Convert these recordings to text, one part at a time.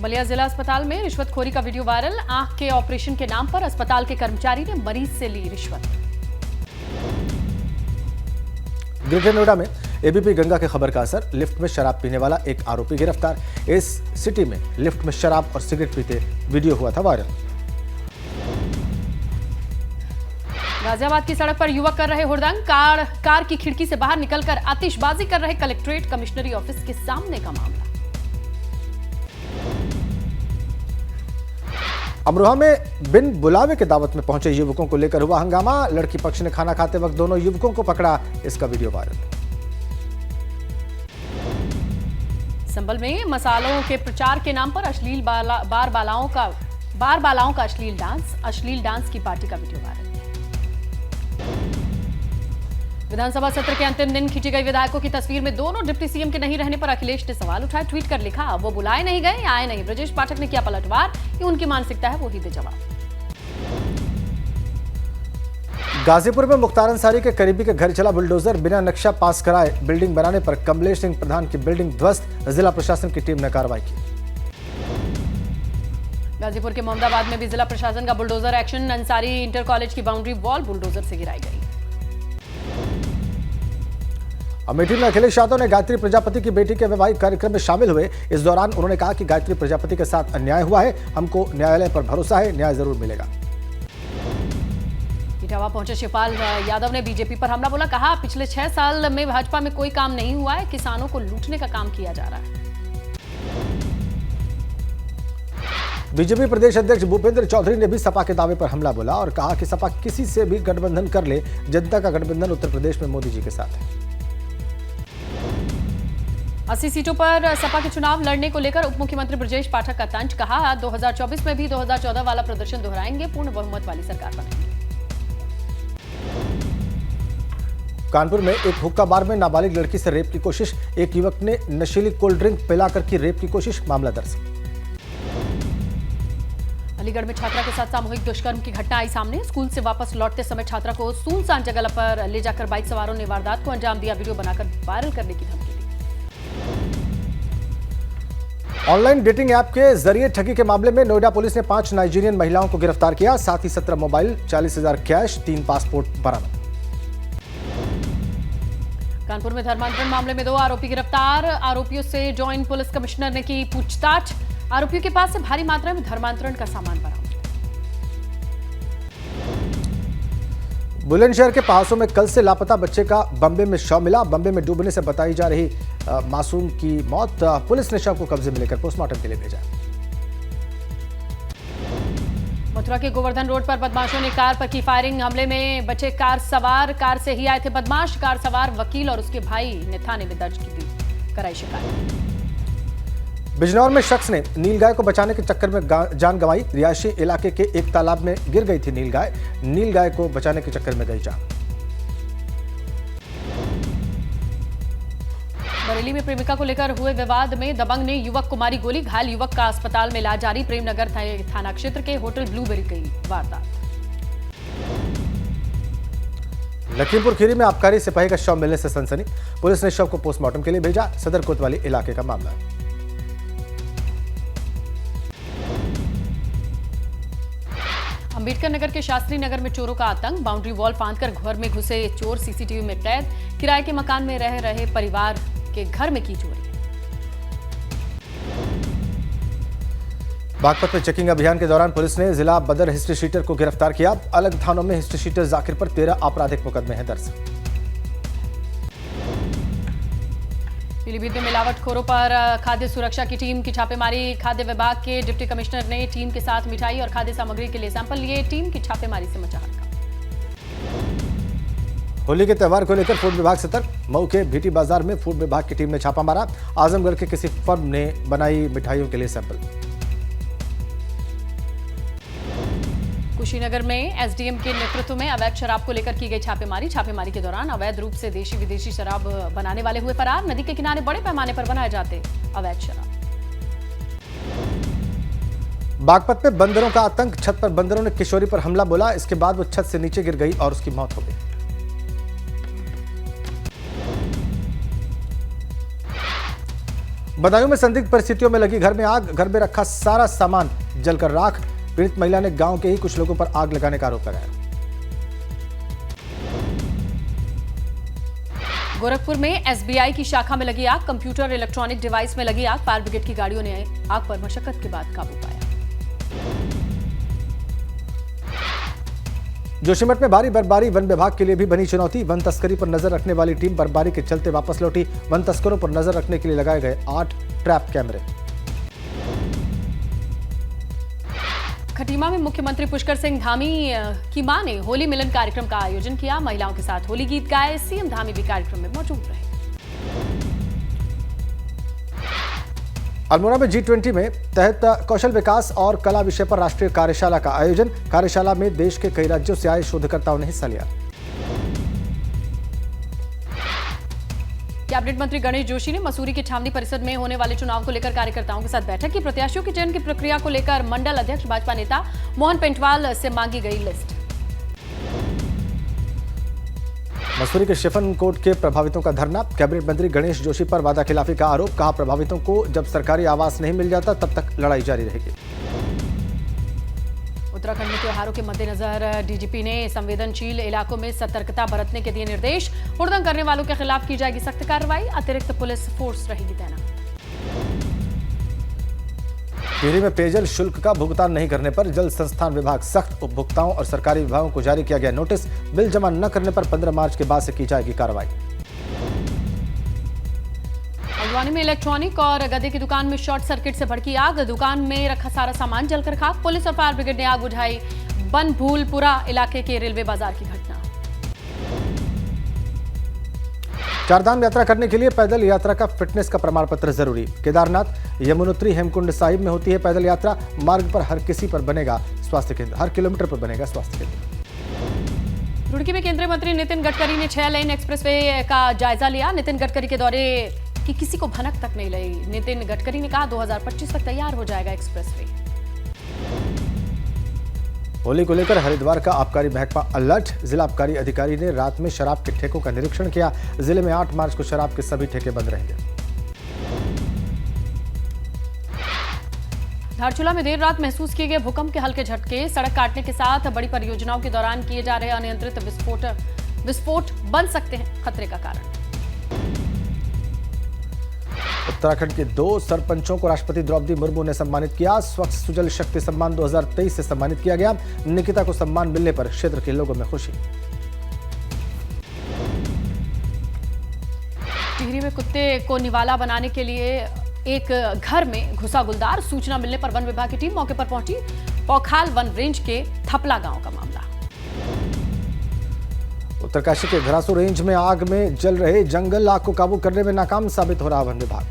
बलिया जिला अस्पताल में रिश्वतखोरी का वीडियो वायरल। आंख के ऑपरेशन के नाम पर अस्पताल के कर्मचारी ने मरीज से ली रिश्वत। ग्रेटर नोएडा में एबीपी गंगा की खबर का असर। लिफ्ट में शराब पीने वाला एक आरोपी गिरफ्तार। इस सिटी में लिफ्ट में शराब और सिगरेट पीते वीडियो हुआ था वायरल। गाजियाबाद की सड़क पर युवक कर रहे हुड़दंग। कार की खिड़की से बाहर निकलकर आतिशबाजी कर रहे कलेक्ट्रेट कमिश्नरी ऑफिस के सामने का मामला। अमरोहा में बिन बुलावे के दावत में पहुंचे युवकों को लेकर हुआ हंगामा। लड़की पक्ष ने खाना खाते वक्त दोनों युवकों को पकड़ा। इसका वीडियो वायरल। संभल में मसालों के प्रचार के नाम पर अश्लील बार बालाओं का अश्लील डांस की पार्टी का वीडियो वायरल। विधानसभा सत्र के अंतिम दिन खींची गई विधायकों की तस्वीर में दोनों डिप्टी सीएम के नहीं रहने पर अखिलेश ने सवाल उठाए। ट्वीट कर लिखा, वो बुलाए नहीं गए, आए नहीं। ब्रजेश पाठक ने किया पलटवार, ये उनकी मानसिकता है, वो ही दे जवाब। गाजीपुर में मुख्तार अंसारी के करीबी के घर चला बुलडोजर। बिना नक्शा पास कराए बिल्डिंग बनाने पर कमलेश सिंह प्रधान की बिल्डिंग ध्वस्त। जिला प्रशासन की टीम ने कार्रवाई की। गाजीपुर के मोहम्मदाबाद में भी जिला प्रशासन का bulldozer action. Ansari inter college की बाउंड्री वॉल बुलडोजर से गिराई गई। अमेठी में अखिलेश यादव ने गायत्री प्रजापति की बेटी के वैवाहिक कार्यक्रम में शामिल हुए। इस दौरान उन्होंने कहा कि गायत्री प्रजापति के साथ अन्याय हुआ है, हमको न्यायालय पर भरोसा है, न्याय जरूर मिलेगा। इटावा पहुंचे शिवपाल यादव ने बीजेपी पर हमला बोला। कहा, पिछले 6 साल में भाजपा में कोई काम नहीं हुआ है, किसानों को लूटने का काम किया जा रहा है। बीजेपी प्रदेश अध्यक्ष भूपेंद्र चौधरी ने भी सपा के दावे पर हमला बोला और कहा कि सपा किसी से भी गठबंधन कर ले, जनता का गठबंधन उत्तर प्रदेश में मोदी जी के साथ है। 80 सीटों पर सपा के चुनाव लड़ने को लेकर उप मुख्यमंत्री ब्रजेश पाठक का तंज। कहा, 2024 में भी 2014 वाला प्रदर्शन दोहराएंगे, पूर्ण बहुमत वाली सरकार बनाएंगे। कानपुर में एक हुक्का बार में नाबालिग लड़की से रेप की कोशिश। एक युवक ने नशीली कोल्ड ड्रिंक पिलाकर की रेप की कोशिश, मामला दर्ज। अलीगढ़ में छात्रा के साथ सामूहिक दुष्कर्म की घटना आई सामने। स्कूल से वापस लौटते समय छात्रा को सुनसान जगह पर ले जाकर बाइक सवारों ने वारदात को अंजाम दिया। वीडियो बनाकर वायरल करने की धमकी दी। ऑनलाइन डेटिंग ऐप के जरिए ठगी के मामले में नोएडा पुलिस ने 5 नाइजीरियन महिलाओं को गिरफ्तार किया। साथ ही 17 मोबाइल, 40,000 कैश, 3 पासपोर्ट बरामद। कानपुर में धर्मांतरण मामले में 2 आरोपी गिरफ्तार। आरोपियों से जॉइंट पुलिस कमिश्नर ने की पूछताछ। आरोपियों के पास से भारी मात्रा में धर्मांतरण का सामान बरामद। बुलंदशहर के पहासों में कल से लापता बच्चे का बम्बे में शव मिला। बम्बे में डूबने से बताई जा रही मासूम की मौत। पुलिस ने शव को कब्जे में लेकर पोस्टमार्टम के लिए भेजा। मथुरा के गोवर्धन रोड पर बदमाशों ने कार पर की फायरिंग। हमले में बचे कार से ही आए थे बदमाश। कार सवार वकील और उसके भाई ने थाने में दर्ज की थी, कराई शिकायत। बिजनौर में शख्स ने नीलगाय को बचाने के चक्कर में जान गंवाई। रिहायशी इलाके के एक तालाब में गिर गई थी नीलगाय को बचाने के चक्कर में गई जान। बरेली में प्रेमिका को लेकर हुए विवाद में दबंग ने युवक को मारी गोली। घायल युवक का अस्पताल में इलाज जारी। प्रेमनगर थाना क्षेत्र के होटल ब्लूबेरी की वारदात। लखीमपुर खीरी में आबकारी सिपाही का शव मिलने से सनसनी। पुलिस ने शव को पोस्टमार्टम के लिए भेजा। सदर कोतवाली इलाके का मामला। अंबेडकर नगर के शास्त्री नगर में चोरों का आतंक। बाउंड्री वॉल फांदकर घर में घुसे चोर सीसीटीवी में कैद। किराए के मकान में रह रहे परिवार के घर में की चोरी। बागपत में चेकिंग अभियान के दौरान पुलिस ने जिला बदर हिस्ट्री शीटर को गिरफ्तार किया। अलग थानों में हिस्ट्री शीटर जाकिर पर 13 आपराधिक मुकदमे हैं दर्ज। पीलीभीत में मिलावटखोरों पर खाद्य सुरक्षा की टीम की छापेमारी। खाद्य विभाग के डिप्टी कमिश्नर ने टीम के साथ मिठाई और खाद्य सामग्री के लिए सैंपल लिए। टीम की छापेमारी से मचा हड़कंप। होली के त्योहार को लेकर फूड विभाग सतर्क। मऊ के भीटी बाजार में फूड विभाग की टीम ने छापा मारा। आजमगढ़ के किसी फर्म ने बनाई मिठाइयों के लिए सैंपल। कुशीनगर में एसडीएम के नेतृत्व में अवैध शराब को लेकर की गई छापेमारी के दौरान अवैध रूप से देशी विदेशी शराब बनाने वाले हुए फरार। नदी के किनारे बड़े पैमाने पर बनाए जाते अवैध शराब। बागपत में बंदरों का आतंक। छत पर बंदरों ने किशोरी पर हमला बोला। इसके बाद वो छत से नीचे गिर गई और उसकी मौत हो गई। बदायूं में संदिग्ध परिस्थितियों में लगी घर में आग, घर में रखा सारा सामान जलकर राख। पीड़ित महिला ने गांव के ही कुछ लोगों पर आग लगाने का आरोप लगाया। गोरखपुर में एसबीआई की शाखा में लगी आग, कंप्यूटर इलेक्ट्रॉनिक डिवाइस में लगी आग। फायर ब्रिगेड की गाड़ियों ने आग पर मशक्कत के बाद काबू पाया। जोशीमठ में भारी बर्फबारी वन विभाग के लिए भी बनी चुनौती। वन तस्करी पर नजर रखने वाली टीम बर्फबारी के चलते वापस लौटी। वन तस्करों पर नजर रखने के लिए लगाए गए 8 ट्रैप कैमरे। खटीमा में मुख्यमंत्री पुष्कर सिंह धामी की मां ने होली मिलन कार्यक्रम का आयोजन किया। महिलाओं के साथ होली गीत गाए। सीएम धामी भी कार्यक्रम में मौजूद रहे। अल्मोड़ा में G20 में तहत कौशल विकास और कला विषय पर राष्ट्रीय कार्यशाला का आयोजन। कार्यशाला में देश के कई राज्यों से आए शोधकर्ताओं ने हिस्सा लिया। कैबिनेट मंत्री गणेश जोशी ने मसूरी के छावनी परिषद में होने वाले चुनाव को लेकर कार्यकर्ताओं के साथ बैठक की। प्रत्याशियों के चयन की प्रक्रिया को लेकर मंडल अध्यक्ष भाजपा नेता मोहन पेंटवाल से मांगी गई लिस्ट। मसूरी के शिफनकोट के प्रभावितों का धरना। कैबिनेट मंत्री गणेश जोशी पर वादाखिलाफी का आरोप। कहा, प्रभावितों को जब सरकारी आवास नहीं मिल जाता तब तक लड़ाई जारी रहेगी। उत्तराखंड में त्योहारों के मद्देनजर डीजीपी ने संवेदनशील इलाकों में सतर्कता बरतने के दिए निर्देश। हुड़दंग करने वालों के खिलाफ की जाएगी सख्त कार्रवाई। अतिरिक्त पुलिस फोर्स रहेगी तैनात। टिहरी में पेयजल शुल्क का भुगतान नहीं करने पर जल संस्थान विभाग सख्त। उपभोक्ताओं और सरकारी विभागों को जारी किया गया नोटिस। बिल जमा न करने पर 15 मार्च के बाद से की जाएगी कार्रवाई। हल्द्वानी में इलेक्ट्रॉनिक और गदे की दुकान में शॉर्ट सर्किट से भड़की आग। दुकान में रखा सारा सामान जलकर खाक। पुलिस और फायर ब्रिगेड ने आग बुझाई। बनभूलपुरा इलाके के रेलवे बाजार की घटना। चारधाम यात्रा करने के लिए पैदल यात्रा का फिटनेस का प्रमाण पत्र जरूरी। केदारनाथ, यमुनोत्री, हेमकुंड साहिब में होती है पैदल यात्रा। मार्ग पर हर किसी पर बनेगा स्वास्थ्य केंद्र। हर किलोमीटर पर बनेगा स्वास्थ्य केंद्र। रुड़की में केंद्रीय मंत्री नितिन गडकरी ने 6 लेन एक्सप्रेसवे का जायजा लिया। नितिन गडकरी के दौरे की किसी को भनक तक नहीं लगी। नितिन गडकरी ने कहा 2025 तक तैयार हो जाएगा एक्सप्रेसवे। होली को लेकर हरिद्वार का आबकारी महकमा अलर्ट। जिला आबकारी अधिकारी ने रात में शराब के ठेकों का निरीक्षण किया। जिले में 8 मार्च को शराब के सभी ठेके बंद रहेंगे। धारचूला में देर रात महसूस किए गए भूकंप के हल्के झटके। सड़क काटने के साथ बड़ी परियोजनाओं के दौरान किए जा रहे अनियंत्रित विस्फोट बन सकते हैं खतरे का कारण। उत्तराखंड के 2 सरपंचों को राष्ट्रपति द्रौपदी मुर्मू ने सम्मानित किया। स्वच्छ सुजल शक्ति सम्मान 2023 से सम्मानित किया गया। निकिता को सम्मान मिलने पर क्षेत्र के लोगों में खुशी। टिहरी में कुत्ते को निवाला बनाने के लिए एक घर में घुसा गुलदार। सूचना मिलने पर वन विभाग की टीम मौके पर पहुंची। पौखाल वन रेंज के थपला गांव का मामला। उत्तरकाशी के घरासू रेंज में आग में जल रहे जंगल। आग को काबू करने में नाकाम साबित हो रहा वन विभाग।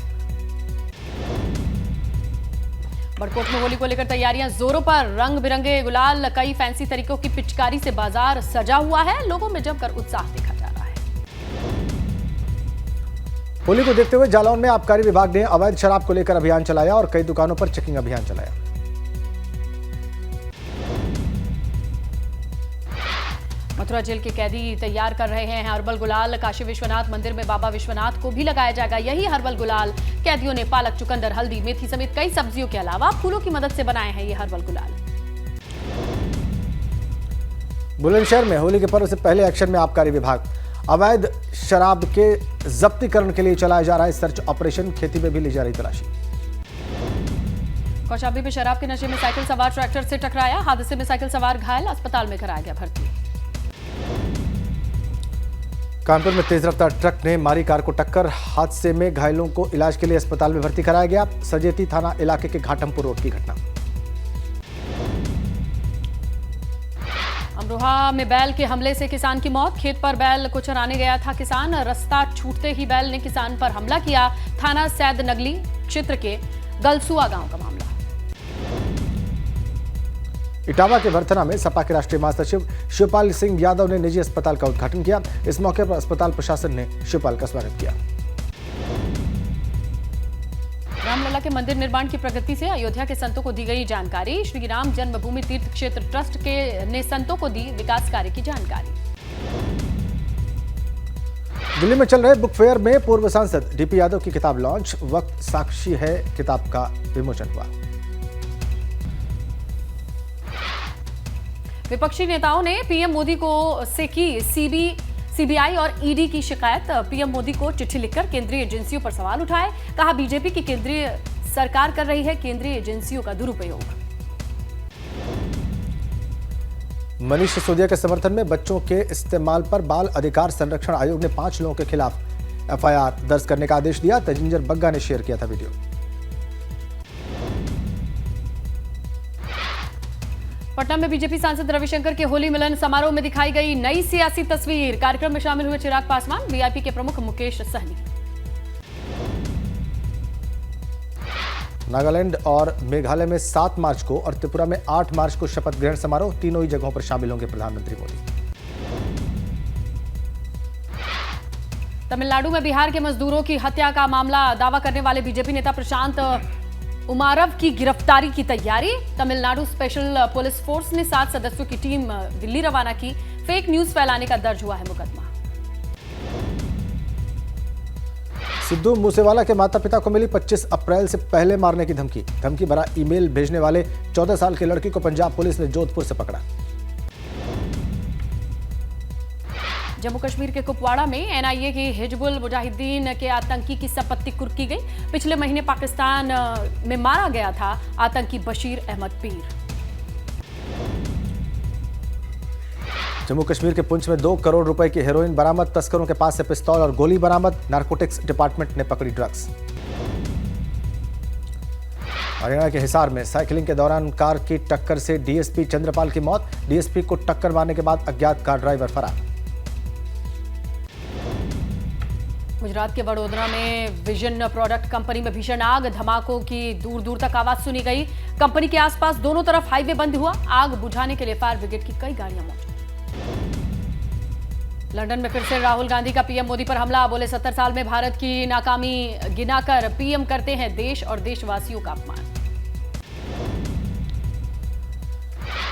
बड़कोट में होली को लेकर तैयारियां जोरों पर। रंग बिरंगे गुलाल, कई फैंसी तरीकों की पिचकारी से बाजार सजा हुआ है। लोगों में जमकर उत्साह देखा जा रहा है। होली को देखते हुए जालौन में आबकारी विभाग ने अवैध शराब को लेकर अभियान चलाया और कई दुकानों पर चेकिंग अभियान चलाया। मथुरा जेल के कैदी तैयार कर रहे हैं हर्बल गुलाल। काशी विश्वनाथ मंदिर में बाबा विश्वनाथ को भी लगाया जाएगा यही हर्बल गुलाल। कैदियों ने पालक, चुकंदर, हल्दी, मेथी समेत कई सब्जियों के अलावा फूलों की मदद से बनाए हैं ये हर्बल गुलाल। बुलंदशहर में होली के पर्व से पहले एक्शन में आबकारी विभाग। अवैध शराब के जब्तीकरण के लिए चलाया जा रहा है सर्च ऑपरेशन। खेती में भी ली जा रही तलाशी। कौशाम्बी में शराब के नशे में साइकिल सवार ट्रैक्टर से टकराया। हादसे में साइकिल सवार घायल, अस्पताल में कराया गया भर्ती। कानपुर में तेज रफ्तार ट्रक ने मारी कार को टक्कर। हादसे में घायलों को इलाज के लिए अस्पताल में भर्ती कराया गया। सजेती थाना इलाके के घाटमपुर रोड की घटना। अमरोहा में बैल के हमले से किसान की मौत। खेत पर बैल को चराने गया था किसान। रास्ता छूटते ही बैल ने किसान पर हमला किया। थाना सैद नगली क्षेत्र के गलसुआ गांव का मामला। इटावा के वरथना में सपा के राष्ट्रीय महासचिव शिवपाल सिंह यादव ने निजी अस्पताल का उद्घाटन किया। इस मौके पर अस्पताल प्रशासन ने शिवपाल का स्वागत किया। रामलला के मंदिर निर्माण की प्रगति से अयोध्या के संतों को दी गई जानकारी। श्री राम जन्मभूमि तीर्थ क्षेत्र ट्रस्ट ने संतों को दी विकास कार्य की जानकारी। दिल्ली में चल रहे बुक फेयर में पूर्व सांसद डीपी यादव की किताब लॉन्च। वक्त साक्षी है किताब का विमोचन हुआ। विपक्षी नेताओं ने पीएम मोदी को से की सीबीआई और ईडी की शिकायत। पीएम मोदी को चिट्ठी लिखकर केंद्रीय एजेंसियों पर सवाल उठाए। कहा बीजेपी की केंद्रीय सरकार कर रही है केंद्रीय एजेंसियों का दुरुपयोग। मनीष सिसोदिया के समर्थन में बच्चों के इस्तेमाल पर बाल अधिकार संरक्षण आयोग ने 5 लोगों के खिलाफ एफआईआर दर्ज करने का आदेश दिया। तजिंदर बग्गा ने शेयर किया था वीडियो। पटना में बीजेपी सांसद रविशंकर के होली मिलन समारोह में दिखाई गई नई सियासी तस्वीर। कार्यक्रम में शामिल हुए चिराग पासवान, वीआईपी के प्रमुख मुकेश सहनी। नागालैंड और मेघालय में 7 मार्च को और त्रिपुरा में 8 मार्च को शपथ ग्रहण समारोह। तीनों ही जगहों पर शामिल होंगे प्रधानमंत्री मोदी। तमिलनाडु में बिहार के मजदूरों की हत्या का मामला दावा करने वाले बीजेपी नेता प्रशांत उमारव की गिरफ्तारी की तैयारी। तमिलनाडु स्पेशल पुलिस फोर्स ने 7 सदस्यों की टीम दिल्ली रवाना की। फेक न्यूज फैलाने का दर्ज हुआ है मुकदमा। सिद्धू मूसेवाला के माता पिता को मिली 25 अप्रैल से पहले मारने की धमकी भरा ईमेल भेजने वाले 14 साल की लड़की को पंजाब पुलिस ने जोधपुर से पकड़ा। जम्मू कश्मीर के कुपवाड़ा में एनआईए की हिजबुल मुजाहिदीन के आतंकी की संपत्ति कुर्की गई। पिछले महीने पाकिस्तान में मारा गया था आतंकी बशीर अहमद पीर। जम्मू कश्मीर के पुंछ में 2 करोड़ रुपए की हेरोइन बरामद। तस्करों के पास से पिस्तौल और गोली बरामद। नारकोटिक्स डिपार्टमेंट ने पकड़ी ड्रग्स। हरियाणा के हिसार में साइकिलिंग के दौरान कार की टक्कर से डीएसपी चंद्रपाल की मौत। डीएसपी को टक्कर मारने के बाद अज्ञात कार ड्राइवर फरार। गुजरात के वडोदरा में विजन प्रोडक्ट कंपनी में भीषण आग। धमाकों की दूर दूर तक आवाज सुनी गई। कंपनी के आसपास दोनों तरफ हाईवे बंद हुआ। आग बुझाने के लिए फायर ब्रिगेड की कई गाड़ियां मौजूद। लंदन में फिर से राहुल गांधी का पीएम मोदी पर हमला। बोले 70 साल में भारत की नाकामी गिनाकर पीएम करते हैं देश और देशवासियों का अपमान।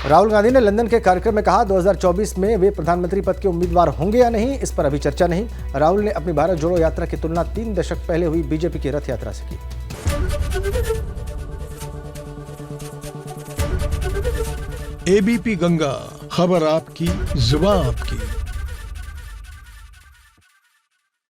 राहुल गांधी ने लंदन के कार्यक्रम में कहा 2024 में वे प्रधानमंत्री पद के उम्मीदवार होंगे या नहीं, इस पर अभी चर्चा नहीं। राहुल ने अपनी भारत जोड़ो यात्रा की तुलना 3 दशक पहले हुई बीजेपी की रथ यात्रा से की। एबीपी गंगा, खबर आपकी, जुबान आपकी।